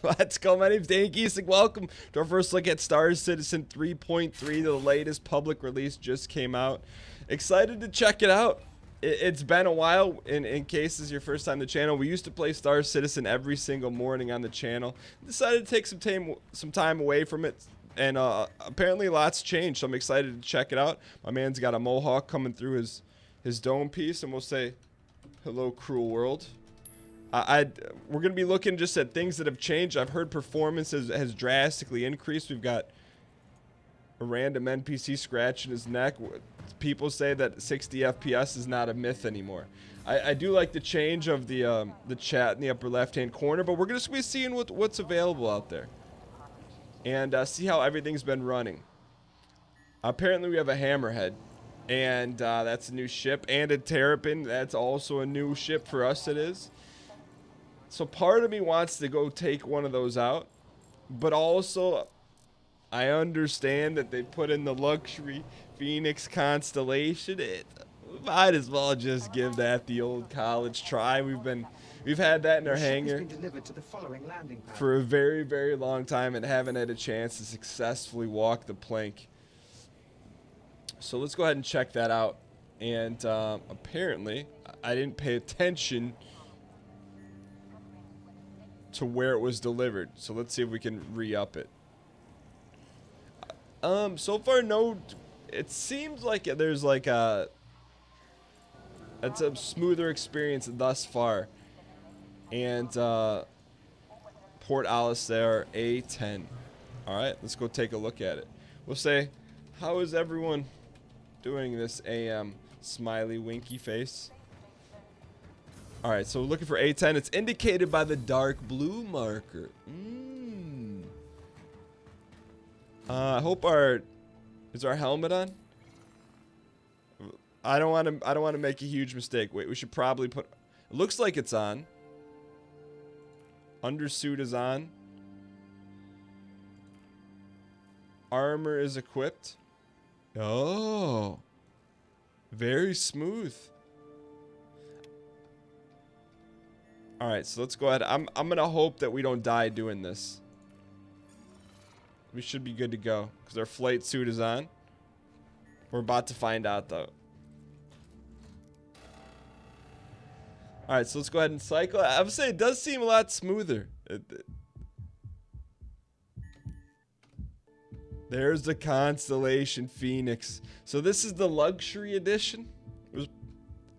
Let's go. My name's Dane Giesing. Welcome to our first look at Star Citizen 3.3. The latest public release just came out. Excited to check it out. It's been a while. In case this is your first time to the channel, we used to play Star Citizen every single morning on the channel. Decided to take some time away from it, and apparently lots changed. So I'm excited to check it out. My man's got a mohawk coming through his dome piece, and we'll say hello, cruel world. We're going to be looking just at things that have changed. I've heard performance has drastically increased. We've got a random NPC scratching his neck. People say that 60 FPS is not a myth anymore. I do like the change of the chat in the upper left-hand corner, but we're going to be seeing what's available out there and see how everything's been running. Apparently, we have a Hammerhead, and that's a new ship, and a Terrapin. That's also a new ship for us. It is. So part of me wants to go take one of those out, but also I understand that they put in the luxury Phoenix constellation. It might as well just give that the old college try. We've had that in our hangar for a very, very long time and haven't had a chance to successfully walk the plank. So let's go ahead and check that out. And apparently I didn't pay attention to where it was delivered, so let's see if we can re-up it. So far, no. It seems like there's like it's a smoother experience thus far. And Port Alistair A10. All right, let's go take a look at it. We'll say, how is everyone doing this AM smiley winky face? All right, so we're looking for A10. It's indicated by the dark blue marker. I hope is our helmet on? I don't want to make a huge mistake. Wait, we should probably put. It looks like it's on. Undersuit is on. Armor is equipped. Oh, very smooth. All right, so let's go ahead. I'm gonna hope that we don't die doing this. We should be good to go because our flight suit is on. We're about to find out though. All right, so let's go ahead and cycle. I would say it does seem a lot smoother. There's the Constellation Phoenix. So this is the luxury edition. I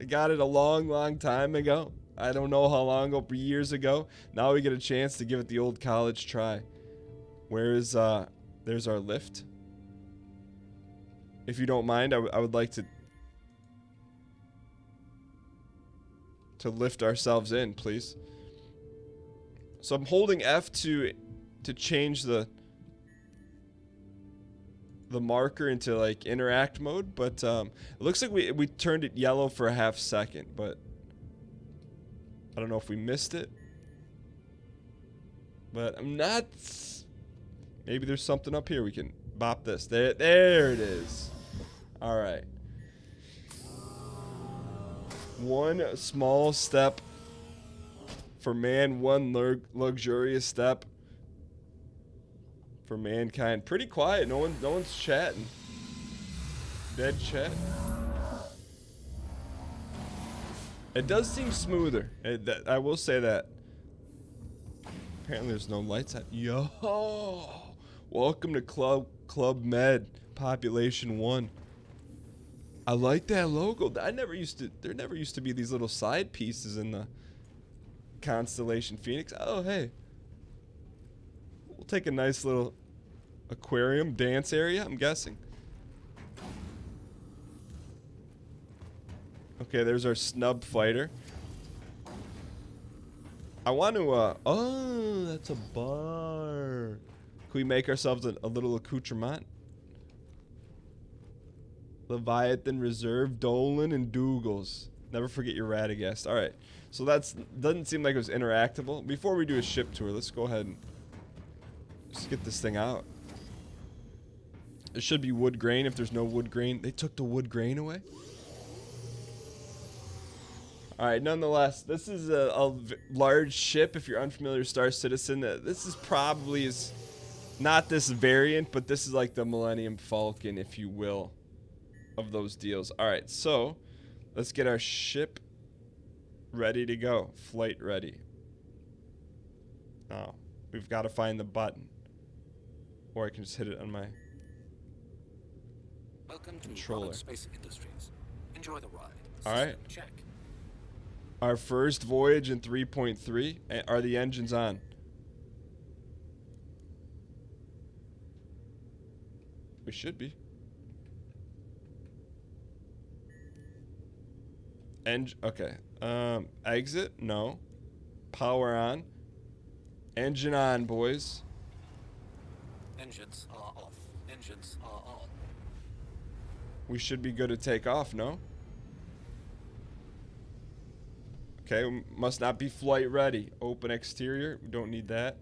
got it a long, long time ago. I don't know how long ago, years ago. Now we get a chance to give it the old college try. Where's there's our lift. If you don't mind, I would like to lift ourselves in, please. So I'm holding F to change the marker into like interact mode, but it looks like we turned it yellow for a half second, but I don't know if we missed it. But I'm not. Maybe there's something up here we can bop this. There it is. All right. One small step for man, one luxurious step for mankind. Pretty quiet. No one's chatting. Dead chat. It does seem smoother. I will say that. Apparently there's no lights on. Yo! Welcome to Club Med, Population 1. I like that logo. There never used to be these little side pieces in the Constellation Phoenix. Oh, hey. We'll take a nice little aquarium dance area, I'm guessing. Okay, there's our snub fighter. I want to, oh, that's a bar. Can we make ourselves a little accoutrement? Leviathan Reserve, Dolan, and Dougals. Never forget your Radagast. All right, so doesn't seem like it was interactable. Before we do a ship tour, let's go ahead and just get this thing out. There should be wood grain if there's no wood grain. They took the wood grain away? All right, nonetheless, this is a large ship. If you're unfamiliar with Star Citizen, this is probably not this variant, but this is like the Millennium Falcon, if you will, of those deals. All right, so let's get our ship ready to go. Flight ready. Oh, we've got to find the button. Or I can just hit it on my controller. Space Industries. Enjoy the ride. All right. Check. Our first voyage in 3.3. Are the engines on? We should be. Okay. Exit? No. Power on. Engine on, boys. Engines are off. Engines are on. We should be good to take off, no? Okay, we must not be flight ready. Open exterior. We don't need that.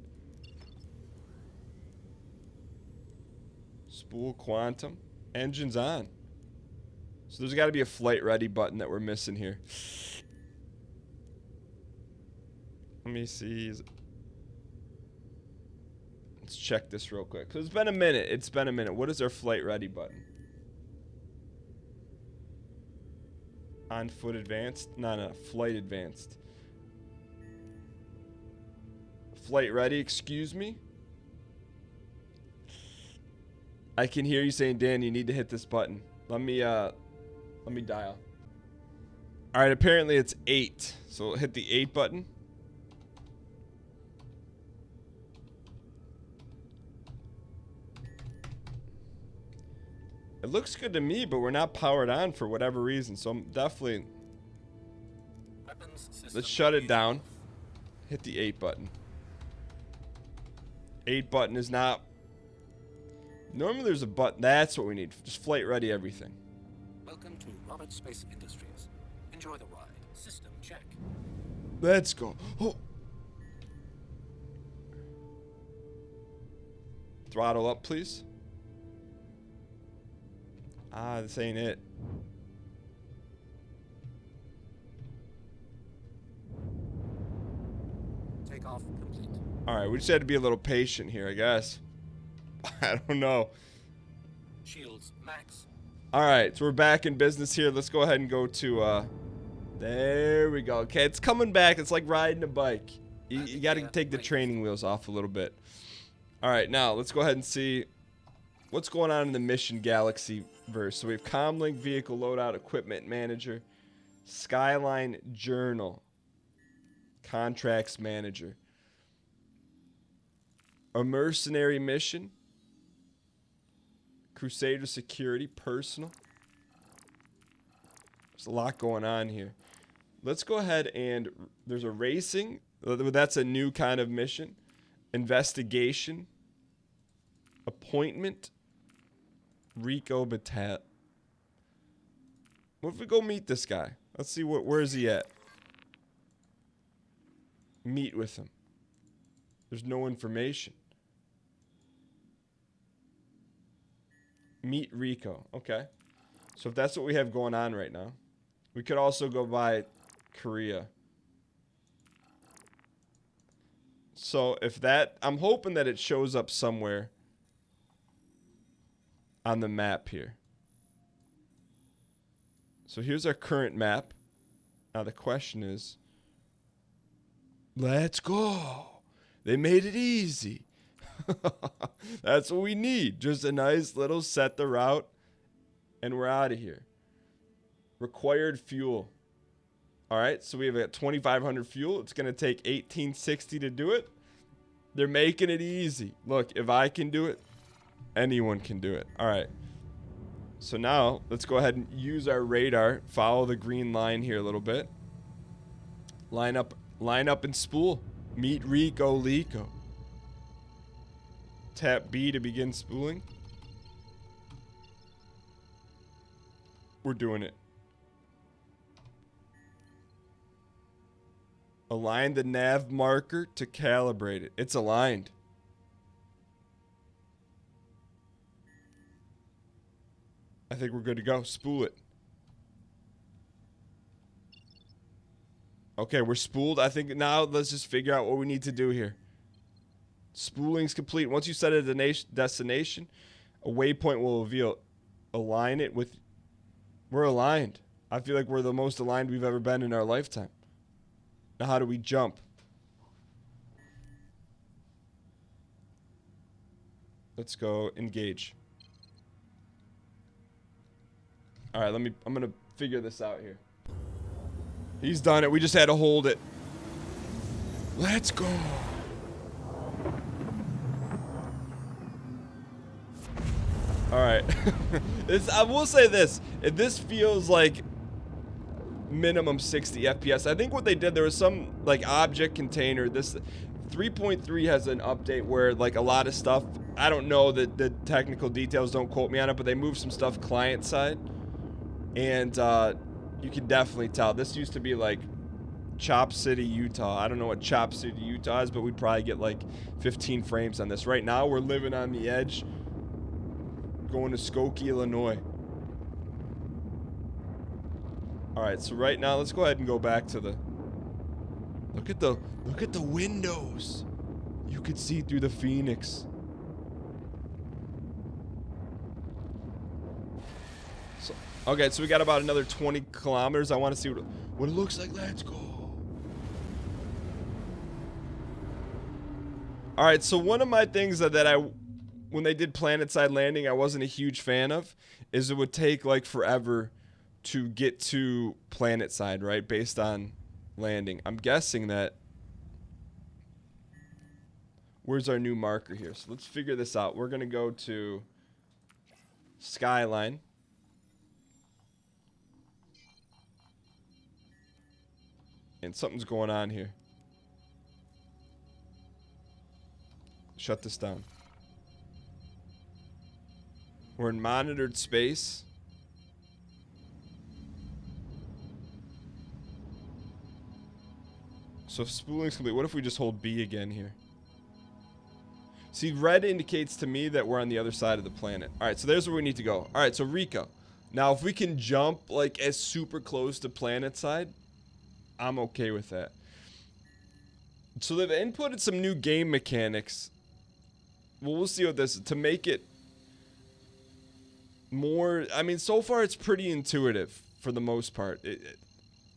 Spool quantum. Engines on. So there's got to be a flight ready button that we're missing here. Let me see. Let's check this real quick. Because it's been a minute. It's been a minute. What is our flight ready button? On foot advanced? No, flight advanced. Flight ready, excuse me? I can hear you saying, Dan, you need to hit this button. Let me dial. Alright, apparently it's 8. So we'll hit the 8 button. It looks good to me, but we're not powered on for whatever reason. So I'm definitely... Let's shut it down. Hit the 8 button. 8 button is not... Normally there's a button. That's what we need. Just flight ready everything. Welcome to Robert Space Industries. Enjoy the ride. System check. Let's go. Oh. Throttle up, please. Ah, this ain't it. Takeoff complete. Alright, we just had to be a little patient here, I guess. I don't know. Shields max. Alright, so we're back in business here. Let's go ahead and go to, there we go. Okay, it's coming back. It's like riding a bike. You gotta take the training wheels off a little bit. Alright, now, let's go ahead and see what's going on in the Mission Galaxy verse. So we have Comlink, Vehicle Loadout, Equipment Manager, Skyline Journal, Contracts Manager, a Mercenary Mission, Crusader Security, Personal. There's a lot going on here. Let's go ahead and there's a Racing. That's a new kind of mission. Investigation, Appointment, Recco Battaglia. What if we go meet this guy? Let's see where is he at? Meet with him. There's no information. Meet Recco. Okay. So if that's what we have going on right now, we could also go by Korea. So if that, I'm hoping that it shows up somewhere on the map here. So here's our current map. Now the question is, let's go. They made it easy. That's what we need. Just a nice little set the route and we're out of here. Required fuel. All right, so we have at 2,500 fuel. It's going to take 1860 to do it. They're making it easy. Look, if I can do it, anyone can do it. All right. So now let's go ahead and use our radar. Follow the green line here a little bit. Line up and spool. Meet Recco Leco. Tap B to begin spooling. We're doing it. Align the nav marker to calibrate it. It's aligned. I think we're good to go. Spool it. Okay, we're spooled. I think now let's just figure out what we need to do here. Spooling's complete. Once you set a destination, a waypoint will reveal. Align it with... We're aligned. I feel like we're the most aligned we've ever been in our lifetime. Now how do we jump? Let's go engage. All right, I'm gonna figure this out here. He's done it. We just had to hold it. Let's go. All right. I will say this. If this feels like minimum 60 FPS. I think what they did, there was some like object container. This 3.3 has an update where like a lot of stuff, I don't know the technical details, don't quote me on it, but they moved some stuff client side. And you can definitely tell. This used to be like Chop City, Utah. I don't know what Chop City, Utah is, but we'd probably get like 15 frames on this. Right now, we're living on the edge, going to Skokie, Illinois. All right, so right now, let's go ahead and go back to the... Look at the windows. You could see through the Phoenix. So, okay, so we got about another 20 kilometers. I want to see what it looks like. Let's go. All right, so one of my things that when they did planet-side landing, I wasn't a huge fan of, is it would take like forever to get to planet side, right? Based on landing. I'm guessing that... Where's our new marker here? So let's figure this out. We're going to go to Skyline. And something's going on here. Shut this down. We're in monitored space. So if spooling's complete, what if we just hold B again here? See, red indicates to me that we're on the other side of the planet. All right, so there's where we need to go. All right, so Recco. Now, if we can jump like as super close to planet side, I'm okay with that. So they've inputted some new game mechanics. Well, we'll see what this is to make it more. I mean, so far it's pretty intuitive for the most part.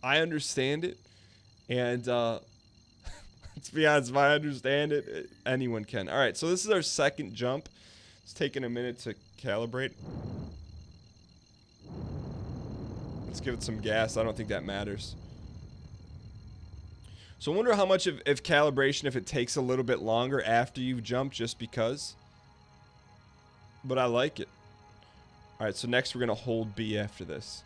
I understand it. And let's be honest, if I understand it, anyone can. All right, so this is our second jump. It's taking a minute to calibrate. Let's give it some gas. I don't think that matters. So I wonder how much of calibration, if it takes a little bit longer after you've jumped just because. But I like it. All right, so next we're going to hold B after this.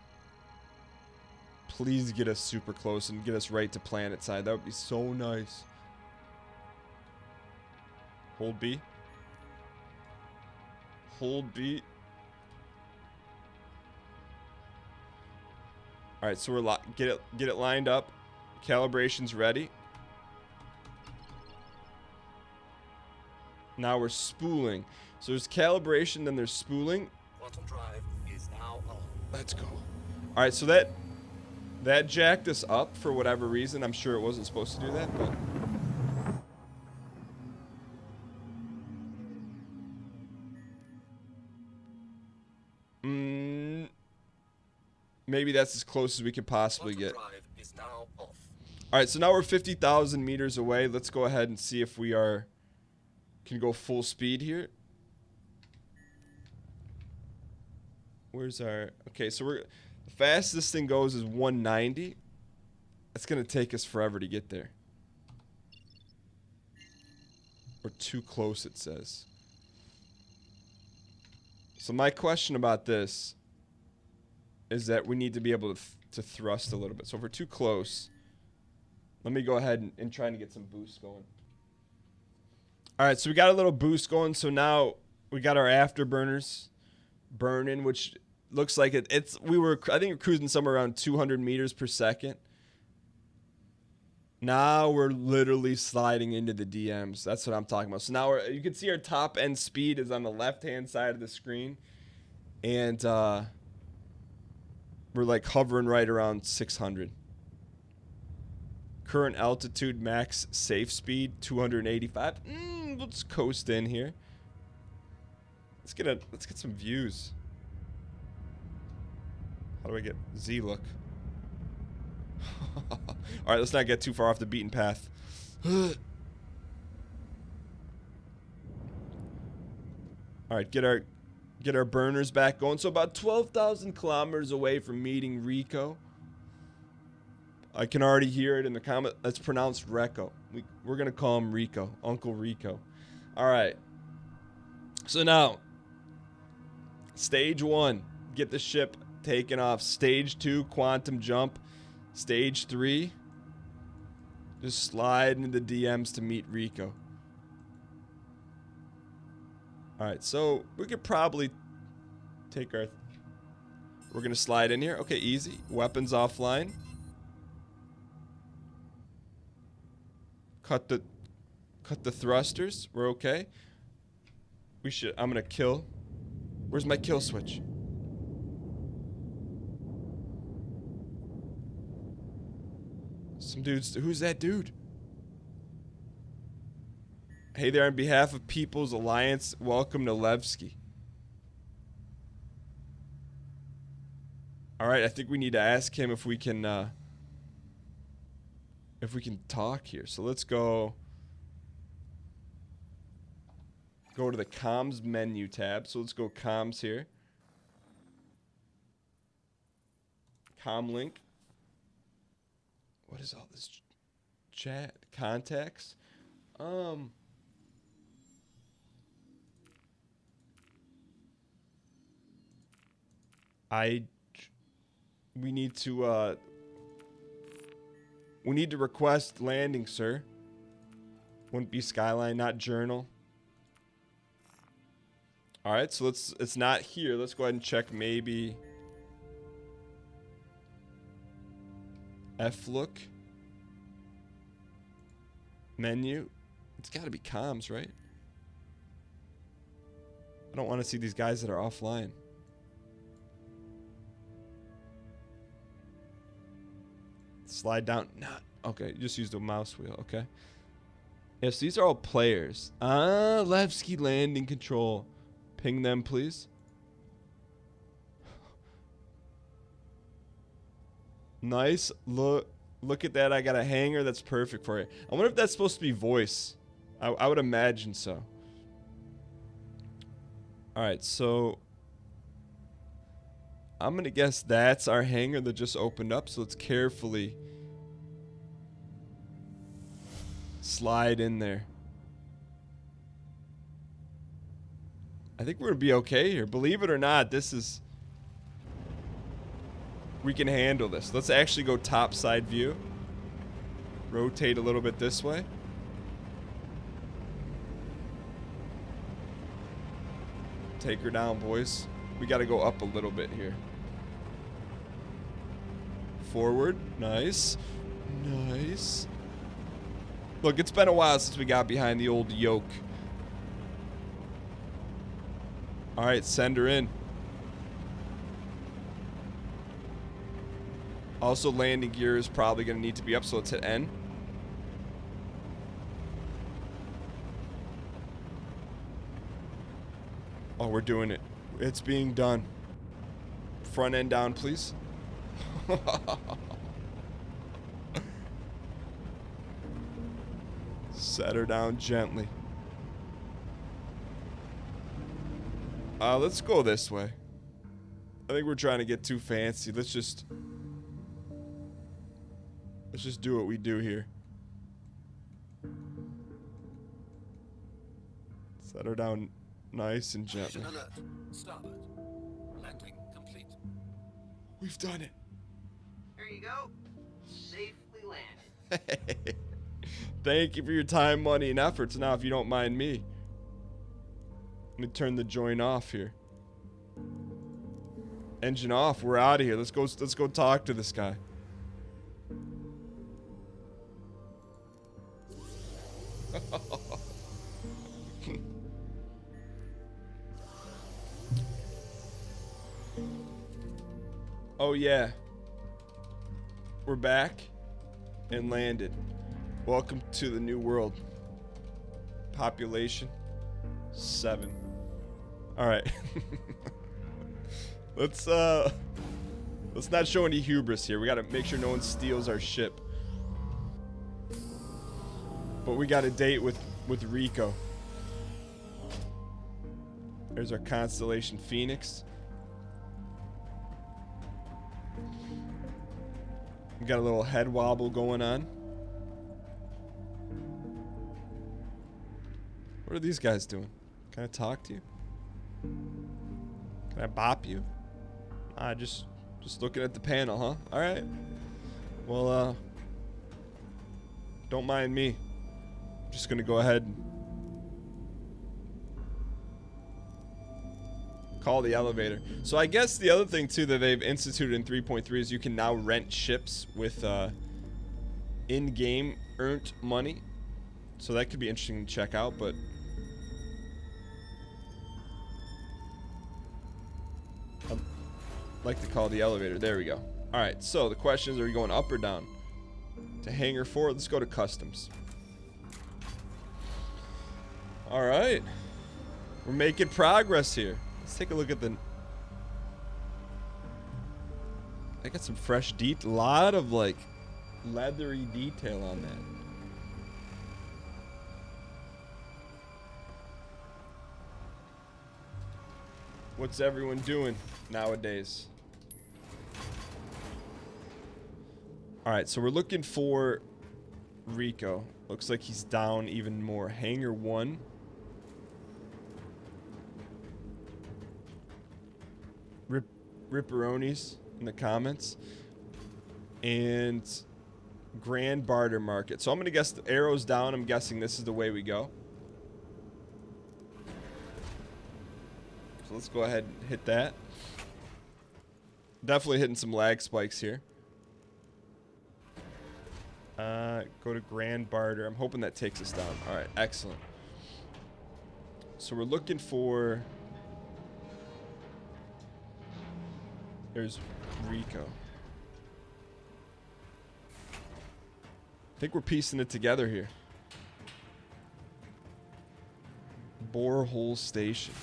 Please get us super close and get us right to planet side. That would be so nice. Hold B. Hold B. All right, so we're get it lined up. Calibration's ready. Now we're spooling. So there's calibration, then there's spooling. Quantum drive is now on. Let's go. All right, so that jacked us up for whatever reason. I'm sure it wasn't supposed to do that, but... maybe that's as close as we could possibly get. Drive is now off. All right, so now we're 50,000 meters away. Let's go ahead and see if we can go full speed here. Where's our... Okay, so the fastest this thing goes is 190. That's going to take us forever to get there. We're too close, it says. So my question about this is that we need to be able to thrust a little bit. So if we're too close, let me go ahead and try to get some boost going. All right, so we got a little boost going. So now we got our afterburners burning, which looks like I think we're cruising somewhere around 200 meters per second. Now we're literally sliding into the DMs. That's what I'm talking about. So now you can see our top end speed is on the left-hand side of the screen. And we're like hovering right around 600. Current altitude, max safe speed, 285. Let's coast in here. Let's get some views. How do I get Z look? All right, let's not get too far off the beaten path. All right, get our burners back going. So about 12,000 kilometers away from meeting Recco. I can already hear it in the comment. That's pronounced Recco. We're gonna call him Recco, Uncle Recco. All right. So now, stage 1, get the ship taken off. Stage 2, quantum jump. Stage 3, just slide into the DMs to meet Recco. All right, so we could probably take our. We're gonna slide in here. Okay, easy. Weapons offline. Cut the thrusters. We're okay. I'm gonna kill. Where's my kill switch? Some dudes. Who's that dude? Hey there, on behalf of People's Alliance, welcome to Levski. All right, I think we need to ask him if we can talk here. So let's go to the comms menu tab. So let's go comms here. Com link. What is all this chat? Contacts? We need to request landing, sir. Wouldn't be Skyline, not Journal. All right, so it's not here. Let's go ahead and check maybe F look menu. It's got to be comms, right? I don't want to see these guys that are offline. Slide down. Not okay. Just use the mouse wheel. Okay. Yes, these are all players. Levski landing control. Ping them, please. Nice. Look at that. I got a hanger that's perfect for it. I wonder if that's supposed to be voice. I would imagine so. All right, so I'm gonna guess that's our hangar that just opened up. So let's carefully slide in there. I think we're gonna be okay here. Believe it or not, we can handle this. Let's actually go top side view. Rotate a little bit this way. Take her down, boys. We got to go up a little bit here. Forward. Nice. Nice. Look, it's been a while since we got behind the old yoke. All right, send her in. Also, landing gear is probably going to need to be up, so let's hit N. Oh, we're doing it. It's being done. Front end down, please. Set her down gently. Let's go this way. I think we're trying to get too fancy. Let's just do what we do here. Set her down nice and gently. Mission alert. Starboard. Landing complete. We've done it. There you go. Safely landed. Thank you for your time, money, and efforts. Now, if you don't mind me, let me turn the join off here. Engine off. We're out of here. Let's go talk to this guy. Oh yeah. We're back. and landed. Welcome to the new world. Population 7. All right. Let's not show any hubris here. We got to make sure no one steals our ship. But we got a date with Recco. There's our constellation Phoenix. We got a little head wobble going on. What are these guys doing? Can I talk to you? Can I bop you? Just looking at the panel, huh? All right. Well, don't mind me. I'm just gonna go ahead and call the elevator. So I guess the other thing too that they've instituted in 3.3 is you can now rent ships with in-game earned money. So that could be interesting to check out, but I'd like to call the elevator. There we go. All right, so the question is, are you going up or down? To hangar 4, let's go to customs. All right. We're making progress here. Let's take a look at the... I got some fresh detail. A lot of, like, leathery detail on that. What's everyone doing nowadays? Alright, so we're looking for Recco. Looks like he's down even more. Hangar 1. Ripperonis in the comments. And Grand Barter Market. So I'm going to guess the arrows down. I'm guessing this is the way we go. So let's go ahead and hit that. Definitely hitting some lag spikes here. Go to Grand Barter. I'm hoping that takes us down. All right, excellent. So we're looking for... There's Recco. I think we're piecing it together here. Borehole Station.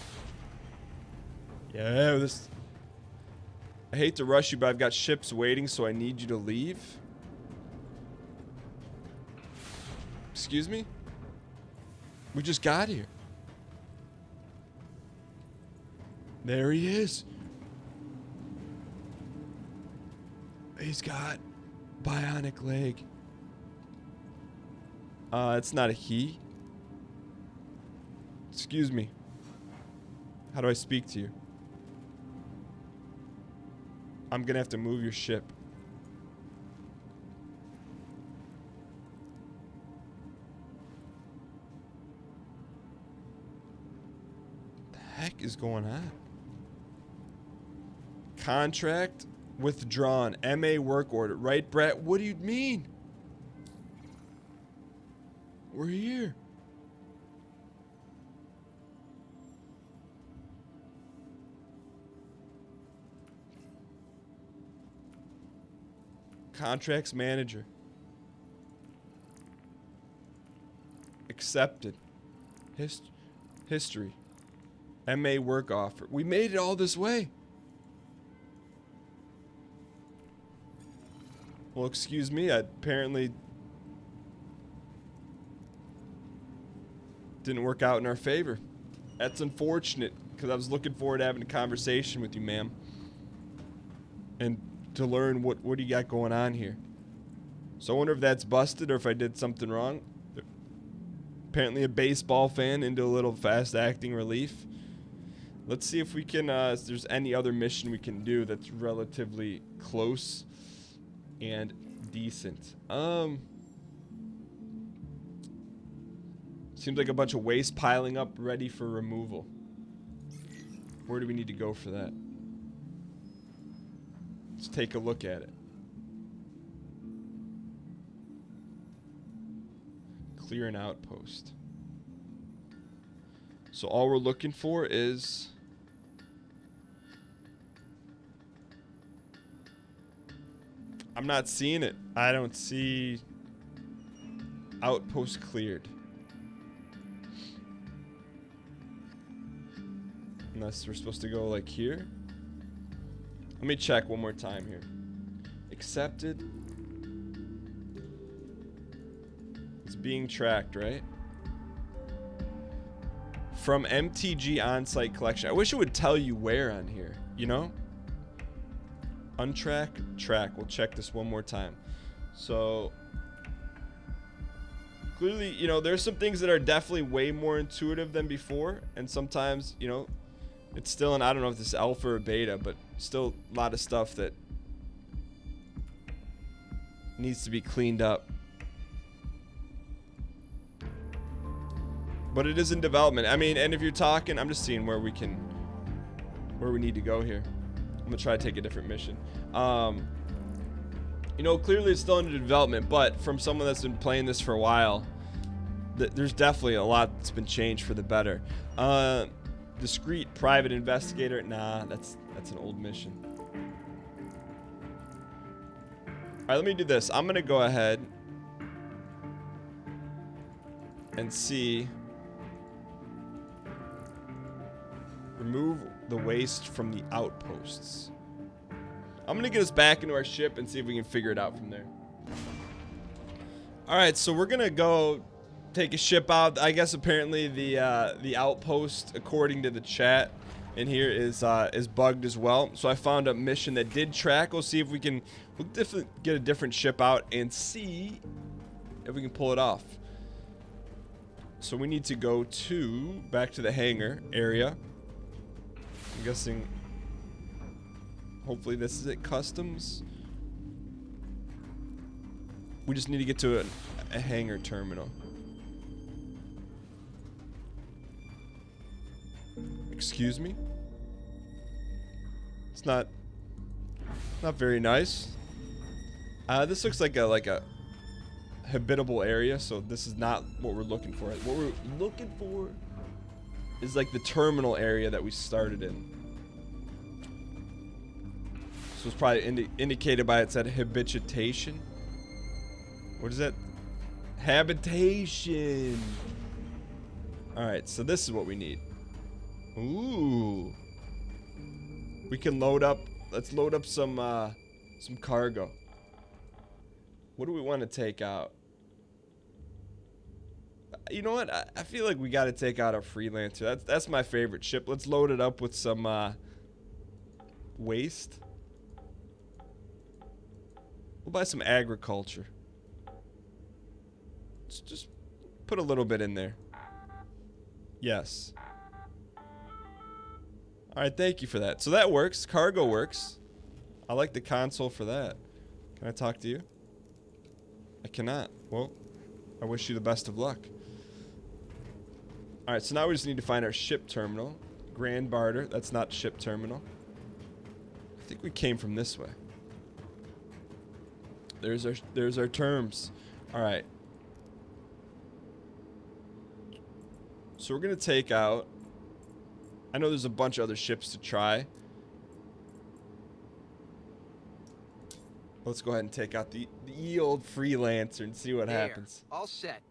Yeah, this... I hate to rush you, but I've got ships waiting, so I need you to leave. Excuse me? We just got here. There he is. He's got bionic leg. It's not a he. Excuse me. How do I speak to you? I'm gonna have to move your ship. What the heck is going on? Contract withdrawn. MA work order. Right, Brett? What do you mean? We're here. Contracts manager. Accepted. History. MA work offer. We made it all this way. Well, excuse me. I apparently didn't work out in our favor. That's unfortunate, because I was looking forward to having a conversation with you, ma'am. And to learn what do you got going on here. So I wonder if that's busted or if I did something wrong. Apparently a baseball fan into a little fast acting relief. Let's see if we can, if there's any other mission we can do that's relatively close and decent. Seems like a bunch of waste piling up ready for removal. Where do we need to go for that? Let's take a look at it. Clear an outpost. So all we're looking for is... I'm not seeing it. I don't see Outpost cleared. Unless we're supposed to go like here. Let me check one more time here. Accepted. It's being tracked, right? From MTG on-site collection. I wish it would tell you where on here, you know? Untrack, track. We'll check this one more time. So, clearly, you know, there's some things that are definitely way more intuitive than before. And sometimes, you know, it's still, and I don't know if this is alpha or beta, but still a lot of stuff that needs to be cleaned up. But it is in development. I mean, and if you're talking, I'm just seeing where we need to go here. I'm gonna try to take a different mission. You know, clearly it's still under development, but from someone that's been playing this for a while, there's definitely a lot that's been changed for the better. Discreet private investigator. Nah, that's an old mission. All right, let me do this. I'm gonna go ahead and see. Remove the waste from the outposts. I'm gonna get us back into our ship and see if we can figure it out from there. All right, so we're gonna go take a ship out. I guess apparently the outpost, according to the chat in here, is bugged as well. So I found a mission that did track. We'll see if we'll definitely get a different ship out and see if we can pull it off. So we need to go back to the hangar area. I'm guessing, hopefully this is it, customs. We just need to get to a hangar terminal. Excuse me? It's not very nice. This looks like a habitable area, so this is not what we're looking for. What we're looking for is like the terminal area that we started in. So it's probably indicated by it said habitation. What is that? Habitation. All right, so this is what we need. Ooh. We can load up. Let's load up some cargo. What do we want to take out? You know what? I feel like we got to take out a Freelancer. That's my favorite ship. Let's load it up with some waste. We'll buy some agriculture. Let's just put a little bit in there. Yes. All right, thank you for that. So that works. Cargo works. I like the console for that. Can I talk to you? I cannot. Well, I wish you the best of luck. All right, so now we just need to find our ship terminal. Grand Barter. That's not ship terminal. I think we came from this way. There's our terms. All right. So we're gonna take out. I know there's a bunch of other ships to try. Let's go ahead and take out the old Freelancer and see what happens. All set.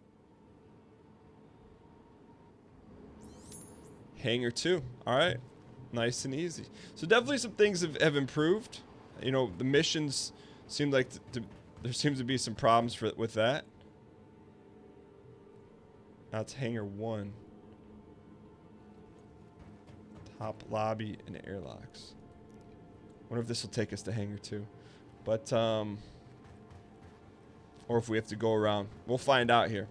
Hangar 2. All right. Nice and easy. So definitely some things have improved. You know, the missions seem like there seems to be some problems with that. Now it's Hangar 1. Top lobby and airlocks. Wonder if this will take us to Hangar 2. But, or if we have to go around. We'll find out here.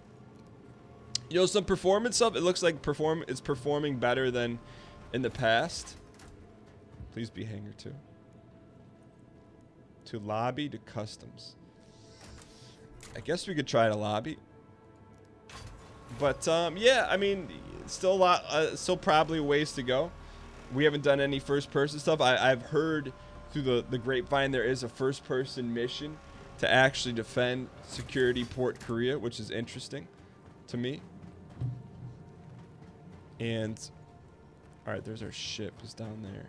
You know, some performance stuff. It looks like it's performing better than in the past. Please be Hangar 2. To lobby to customs. I guess we could try to lobby. But, yeah, I mean, still a lot, still probably a ways to go. We haven't done any first-person stuff. I've heard through the grapevine there is a first-person mission to actually defend security Port Korea, which is interesting to me. And, all right, there's our ship. It's down there.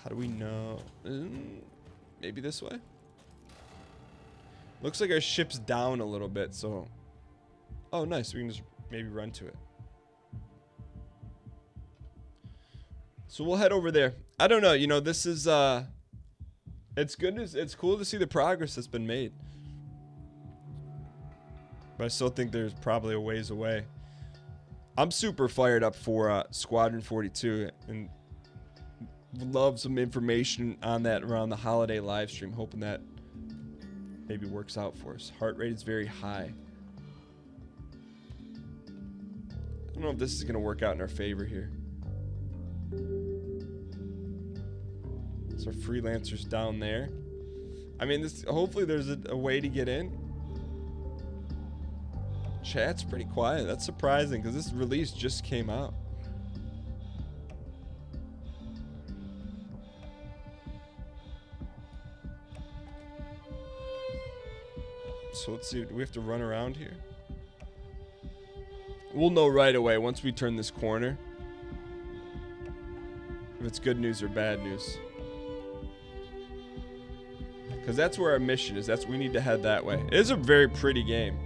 How do we know? Maybe this way? Looks like our ship's down a little bit, so... Oh, nice. We can just maybe run to it. So we'll head over there. I don't know. You know, this is... It's good. It's cool to see the progress that's been made. But I still think there's probably a ways away. I'm super fired up for Squadron 42 and would love some information on that around the holiday live stream. Hoping that maybe works out for us. Heart rate is very high. I don't know if this is going to work out in our favor here. So our Freelancers down there. I mean, this. Hopefully there's a way to get in. Chat's pretty quiet. That's surprising because this release just came out. So let's see. Do we have to run around here? We'll know right away once we turn this corner if it's good news or bad news. Because that's where our mission is. We need to head that way. It is a very pretty game.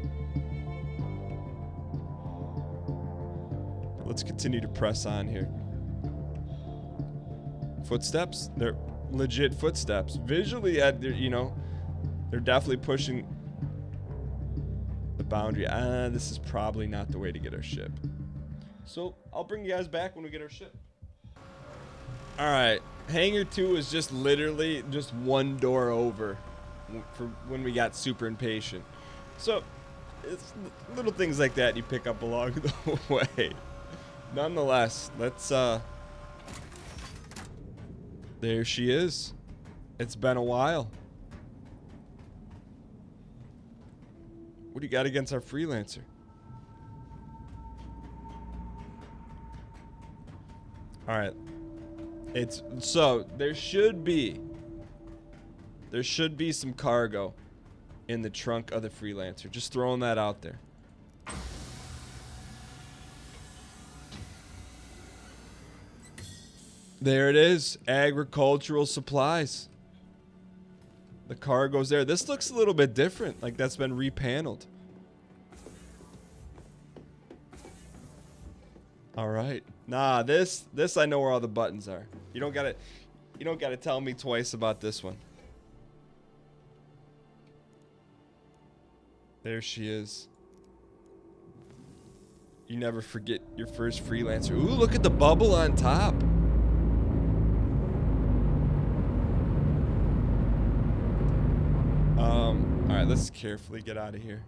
Let's continue to press on here. Footsteps. They're legit footsteps. Visually, you know, they're definitely pushing the boundary. This is probably not the way to get our ship. So I'll bring you guys back when we get our ship. All right. Hangar 2 is just literally just one door over for when we got super impatient. So it's little things like that you pick up along the way. Nonetheless, let's there she is. It's been a while. What do you got against our Freelancer? All right. It's so there should be some cargo in the trunk of the Freelancer. Just throwing that out there. There it is. Agricultural supplies. The cargo's there. This looks a little bit different. Like that's been repaneled. All right. Nah, this I know where all the buttons are. You don't gotta tell me twice about this one. There she is. You never forget your first Freelancer. Ooh, look at the bubble on top. All right, let's carefully get out of here.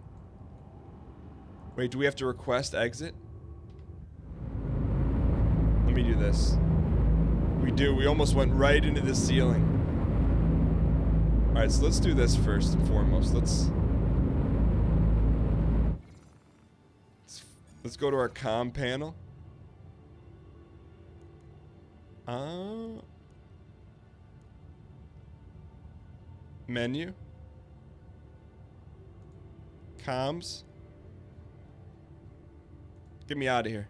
Wait, do we have to request exit? Let me do this. We do. We almost went right into the ceiling. All right, so let's do this first and foremost. Let's go to our comm panel. Menu. Comms. Get me out of here.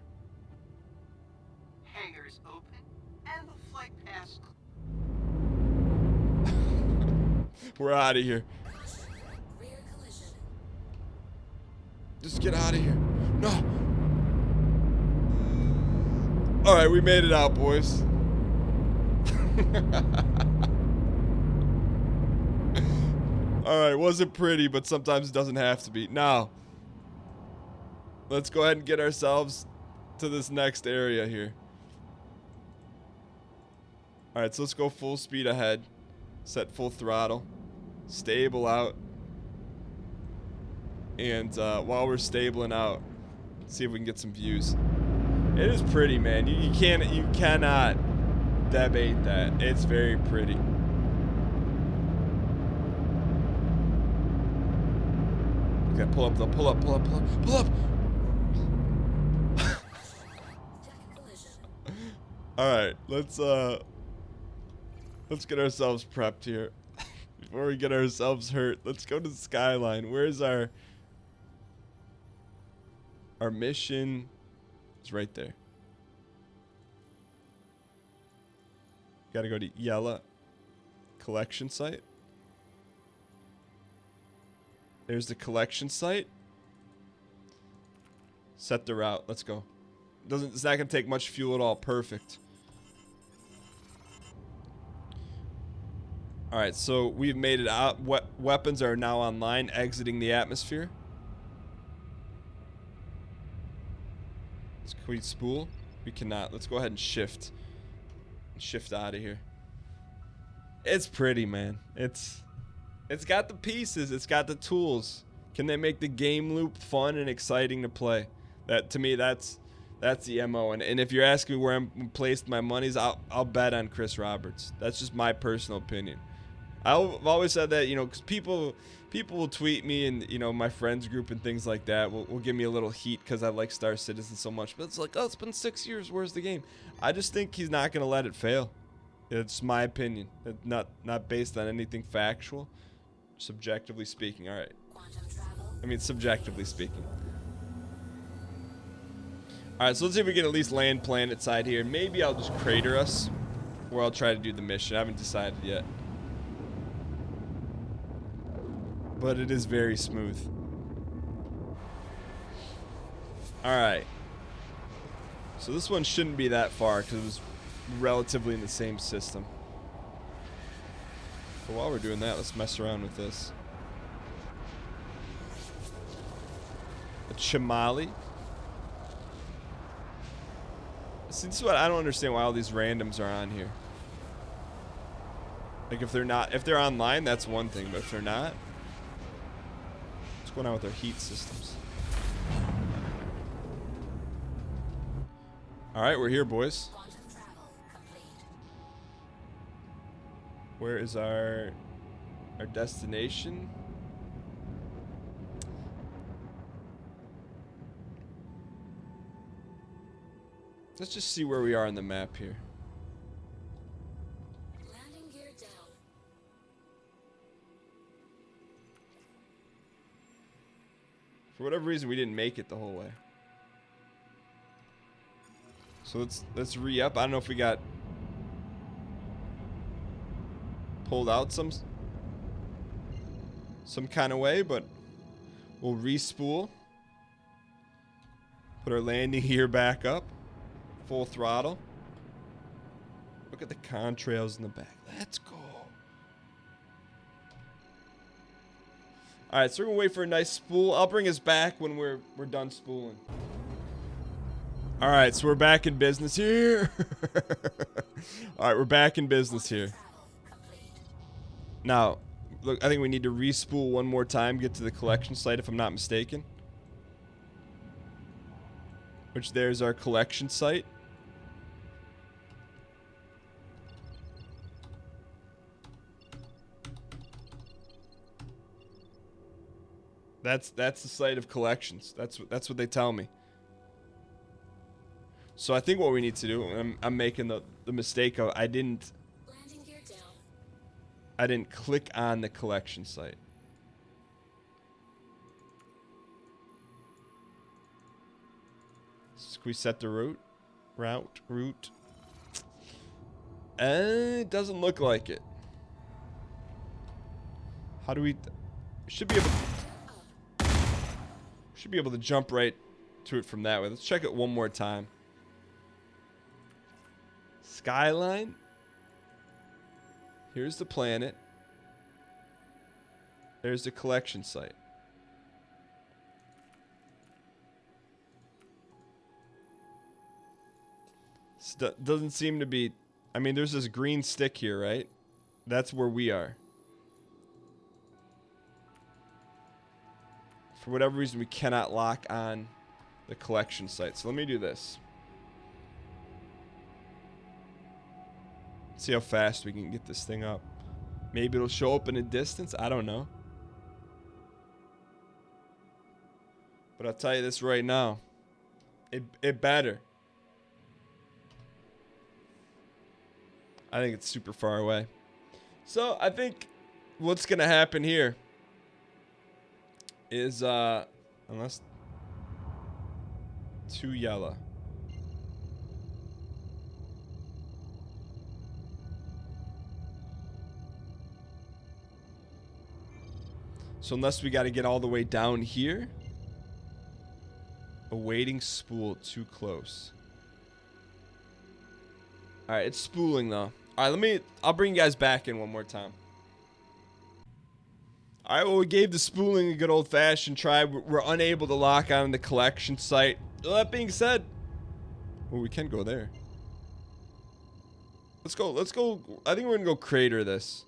Hangars open and the flight path. We're out of here. Rear collision. Just get out of here. No. All right, we made it out, boys. All right, wasn't pretty, but sometimes it doesn't have to be. Now, let's go ahead and get ourselves to this next area here. All right, so let's go full speed ahead. Set full throttle. Stable out. And while we're stabling out, see if we can get some views. It is pretty, man. You cannot debate that. It's very pretty. Okay, pull up. All right, let's get ourselves prepped here before we get ourselves hurt. Let's go to the skyline. Where's our mission? It's right there. Got to go to Yella collection site. There's the collection site. Set the route. Let's go. It's not gonna take much fuel at all. Perfect. All right, so we've made it out. Weapons are now online, exiting the atmosphere. Can we spool? We cannot. Let's go ahead and shift. Shift out of here. It's pretty, man. It's got the pieces. It's got the tools. Can they make the game loop fun and exciting to play? That, to me, that's the MO. And if you're asking me where I'm placed my monies, I'll bet on Chris Roberts. That's just my personal opinion. I've always said that, you know, because people will tweet me and, you know, my friends group and things like that will give me a little heat because I like Star Citizen so much. But it's like, oh, it's been 6 years. Where's the game? I just think he's not going to let it fail. It's my opinion. It's not based on anything factual. Subjectively speaking. All right. I mean, subjectively speaking. All right, so let's see if we can at least land planet side here. Maybe I'll just crater us, or I'll try to do the mission. I haven't decided yet. But it is very smooth. Alright. So this one shouldn't be that far because it was relatively in the same system. But while we're doing that, let's mess around with this. A Chimali. See, this is what I don't understand, why all these randoms are on here. Like if they're online, that's one thing, but if they're not, what's going on with their heat systems? All right, we're here, boys. Where is our destination? Let's just see where we are on the map here. Landing gear down. For whatever reason, we didn't make it the whole way. So let's re-up. I don't know if we got pulled out some kind of way, but we'll re-spool. Put our landing gear back up. Full throttle. Look at the contrails in the back. Let's go. Alright, so we're gonna wait for a nice spool. I'll bring us back when we're done spooling. Alright, so we're back in business here. Alright, we're back in business here. Now, look, I think we need to re-spool one more time, get to the collection site if I'm not mistaken. Which there's our collection site. That's the site of collections. That's what they tell me. So I think what we need to do, I'm making the mistake of I didn't click on the collection site. Can we set the route? It doesn't look like it. How do we? Should be able to jump right to it from that way. Let's check it one more time. Skyline. Here's the planet. There's the collection site. Doesn't seem to be. I mean, there's this green stick here, right? That's where we are. For whatever reason, we cannot lock on the collection site. So let me do this. See how fast we can get this thing up. Maybe it'll show up in a distance. I don't know. But I'll tell you this right now. It better. I think it's super far away. So I think what's going to happen here is, unless too yellow. So unless we got to get all the way down here. Awaiting spool too close. Alright, it's spooling though. Alright, I'll bring you guys back in one more time. Alright, well, we gave the spooling a good old-fashioned try. We're unable to lock on the collection site. Well, that being said, well, we can go there. Let's go. I think we're gonna go crater this.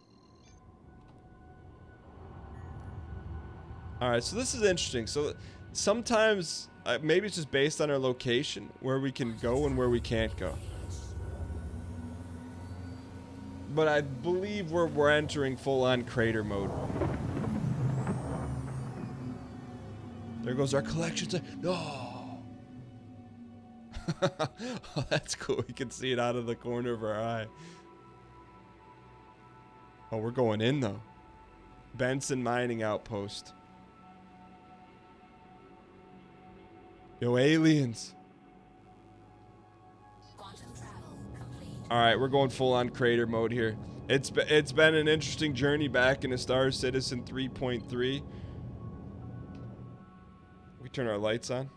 Alright, so this is interesting. So sometimes, maybe it's just based on our location, where we can go and where we can't go. But I believe we're entering full-on crater mode. There goes our collection site. No! Oh, that's cool. We can see it out of the corner of our eye. Oh, we're going in, though. Benson Mining Outpost. Yo, aliens. Alright, we're going full-on crater mode here. It's been an interesting journey back into Star Citizen 3.3. We turn our lights on.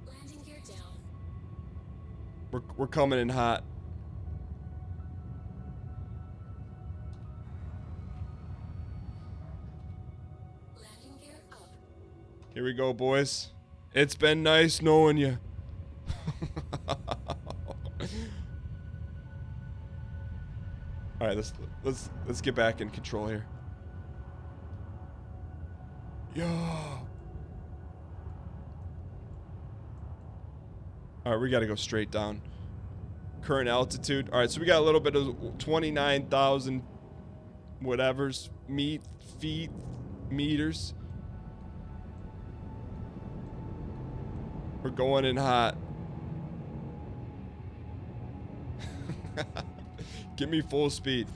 Landing gear down. We're coming in hot. Landing gear up. Here we go, boys. It's been nice knowing you. All right, let's get back in control here. Yo. All right, we got to go straight down. Current altitude. All right, so we got a little bit of 29,000 whatevers feet meters. We're going in hot. Give me full speed.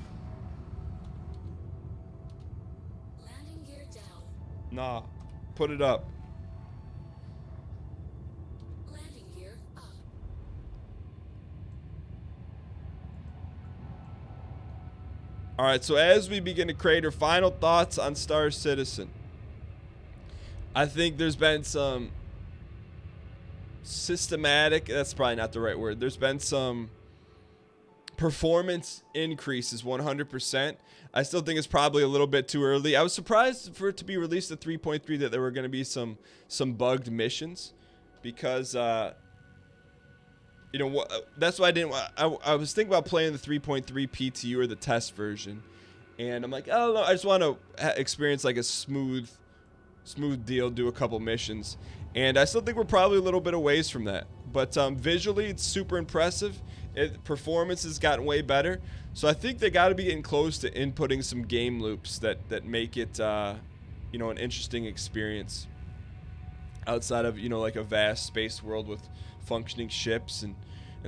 Landing gear down. Nah, put it up. Landing gear up. Alright, so as we begin to crater, final thoughts on Star Citizen. I think there's been some systematic, that's probably not the right word. There's been some performance increases 100%. I still think it's probably a little bit too early. I was surprised for it to be released at 3.3 that there were going to be some bugged missions, because you know, that's why I didn't. I was thinking about playing the 3.3 PTU or the test version, and I'm like, I don't know. I just want to experience like a smooth deal, do a couple missions, and I still think we're probably a little bit away from that. But visually, it's super impressive. Performance has gotten way better, so I think they got to be getting close to inputting some game loops that make it, you know, an interesting experience outside of, you know, like a vast space world with functioning ships and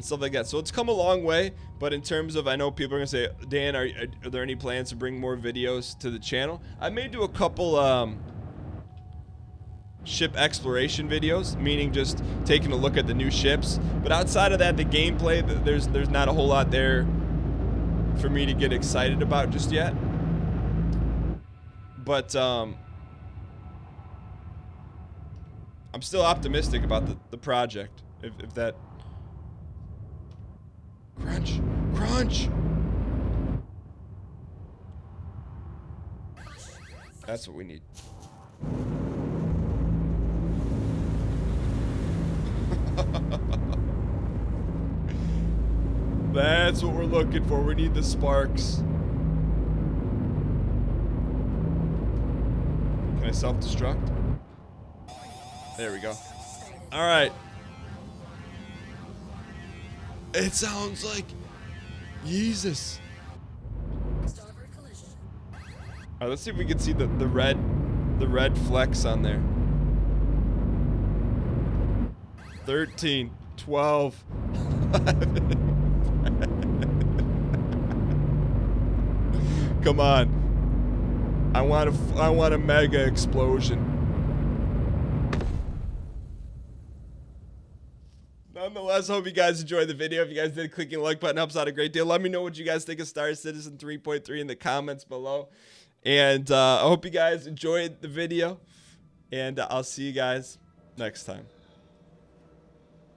stuff like that. So it's come a long way, but in terms of, I know people are gonna say, Dan, are there any plans to bring more videos to the channel? I may do a couple ship exploration videos, meaning just taking a look at the new ships, but outside of that, the gameplay, there's not a whole lot there for me to get excited about just yet. But I'm still optimistic about the project. If that crunch. That's what we need. That's what we're looking for. We need the sparks. Can I self-destruct? There we go. All right. It sounds like Jesus. Starboard collision. All right, let's see if we can see the red flecks on there. 13, 12, 11. Come on. I want a mega explosion. nonetheless, hope you guys enjoyed the video. If you guys did, clicking the like button helps out a great deal. Let me know what you guys think of Star Citizen 3.3 in the comments below. And I hope you guys enjoyed the video. And I'll see you guys next time.